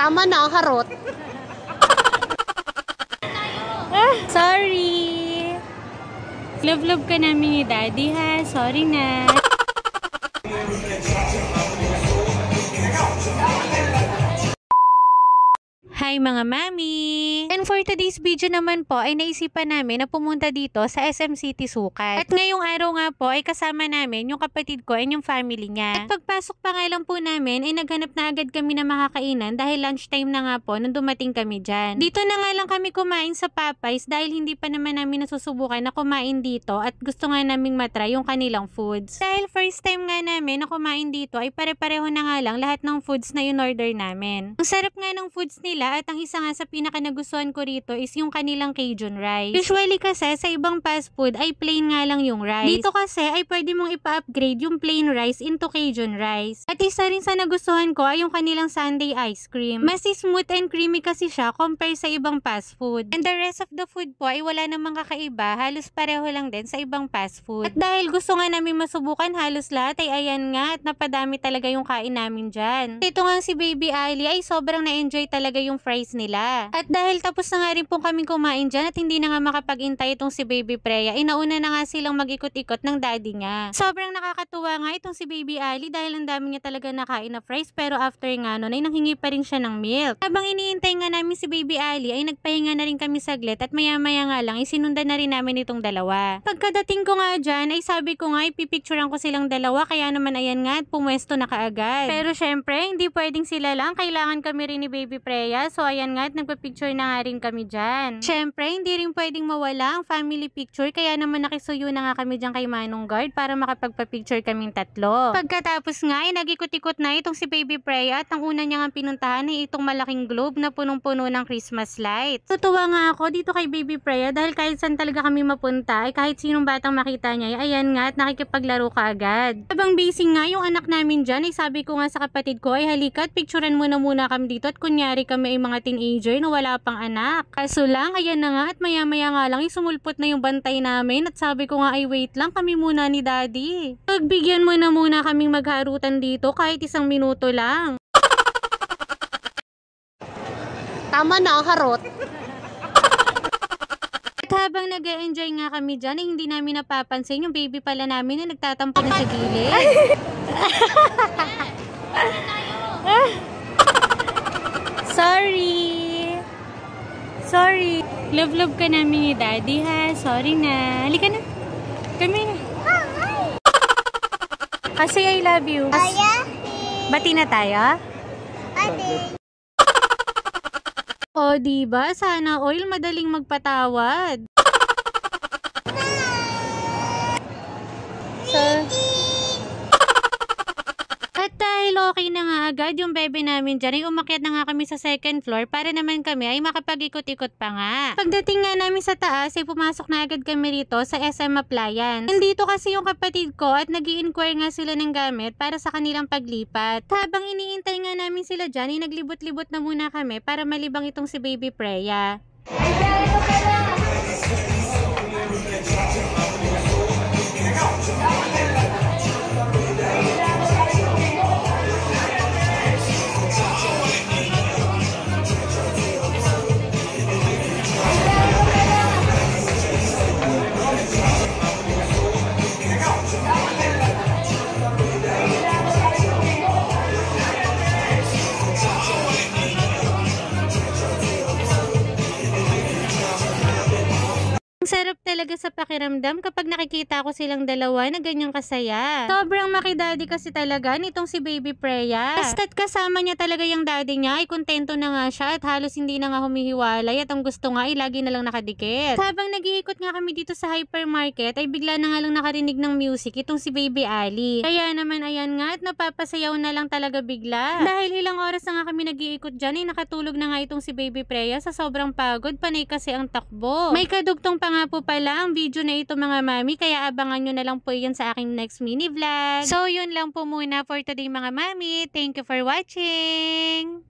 Tama na, harot. Sorry. Love-love ka namin ni Daddy ha. Sorry na. Hi mga mami! And for today's video naman po ay naisipan namin na pumunta dito sa SM City Sukat. At ngayong araw nga po ay kasama namin yung kapatid ko and yung family niya. At pagpasok pa nga lang po namin ay naghanap na agad kami ng makakainan dahil lunchtime na nga po nung dumating kami dyan. Dito na nga lang kami kumain sa Popeyes dahil hindi pa naman namin nasusubukan na kumain dito at gusto nga naming matry yung kanilang foods. Dahil first time nga namin na kumain dito ay pare-pareho na nga lang lahat ng foods na in-order namin. Ang sarap nga ng foods nila at ang isa nga sa pinaka nagustuhan ko rito is yung kanilang Cajun rice. Usually kasi sa ibang fast food ay plain nga lang yung rice. Dito kasi ay pwede mong ipa-upgrade yung plain rice into Cajun rice. At isa rin sa nagustuhan ko ay yung kanilang sundae ice cream. Mas smooth and creamy kasi siya compare sa ibang fast food. And the rest of the food po ay wala namang kakaiba, halos pareho lang din sa ibang fast food. At dahil gusto nga namin masubukan halos lahat ay ayan nga at napadami talaga yung kain namin dyan. Ito nga si Baby Ali ay sobrang na-enjoy talaga yung fries nila. At dahil tapos na nga rin po kaming kumain dyan at hindi na nga makapag-intay itong si Baby Freya, inauna na nga silang mag-ikot-ikot ng daddy niya. Sobrang nakakatuwa nga itong si Baby Ali dahil ang dami niya talaga nakain na fries pero after nga nun ay nanghingi pa rin siya ng milk. Habang iniintay nga namin si Baby Ali ay nagpahinga na rin kami saglit at maya-maya nga lang isinundan na rin namin itong dalawa. Pagkadating ko nga dyan ay sabi ko nga ipipicturean ko silang dalawa kaya naman ayan nga at pumwesto na kaagad. Pero syempre hindi pwedeng sila lang, kailangan kami rin ni Baby Freya so ayan nga at nagpa-picture na nga rin kami dyan. Syempre, hindi rin pwedeng mawala ang family picture kaya naman nakisuyo na nga kami dyan kay Manong Guard para makapagpa-picture kaming tatlo. Pagkatapos nga ay nag-ikot-ikot na itong si Baby Freya at ang una niya nga pinuntahan ay itong malaking globe na punong-puno ng Christmas lights. Tutuwa nga ako dito kay Baby Freya dahil kahit saan talaga kami mapunta ay kahit sinong batang makita niya ay ayan nga at nakikipaglaro ka agad. Habang busy nga yung anak namin dyan ay sabi ko nga sa kapatid ko ay halika at picturean muna kami dito at kunyari kami ay mga teenager na wala pang anak. Kaso lang, ayan na nga at maya-maya nga lang sumulpot na yung bantay namin at sabi ko nga ay wait lang kami muna ni Daddy. Pagbigyan mo na muna kaming magharutan dito kahit 1 minuto lang. Tama na, harot. At habang nag-e-enjoy nga kami dyan, eh, hindi namin napapansin yung baby pala namin na nagtatampo na sa gilid. Sorry. Love-love ka namin ni Daddy ha. Sorry na. Halika na. Kami na. Kasi I love you. Bati na tayo? O diba? Sana all madaling magpatawad. At dahil okay na nga agad yung bebe namin dyan, ay umakyat na nga kami sa 2nd floor para naman kami ay makapag-ikot-ikot pa nga. Pagdating nga namin sa taas, ay pumasok na agad kami rito sa SM Appliance. Nandito kasi yung kapatid ko at nag-i-inquire nga sila ng gamit para sa kanilang paglipat. Habang iniintay nga namin sila dyan, ay naglibot-libot na muna kami para malibang itong si Baby Freya. Sarap talaga sa pakiramdam kapag nakikita ko silang dalawa na ganyang kasaya. Sobrang makidaddy kasi talaga nitong si Baby Freya. Basta't kasama niya talaga yung daddy niya ay kontento na nga siya at halos hindi na nga humihiwalay at ang gusto nga ay lagi na lang nakadikit. Habang nag-iikot nga kami dito sa hypermarket ay bigla na nga lang nakarinig ng music itong si Baby Ali. Kaya naman ayan nga at napapasayaw na lang talaga bigla. Dahil ilang oras na nga kami nag-iikot dyan ay nakatulog na nga itong si Baby Freya sa sobrang pagod, panay kasi ang takbo. May kadugtong pa nga po pala ang video na ito mga mami, kaya abangan nyo na lang po yun sa aking next mini vlog. So yun lang po muna for today mga mami. Thank you for watching!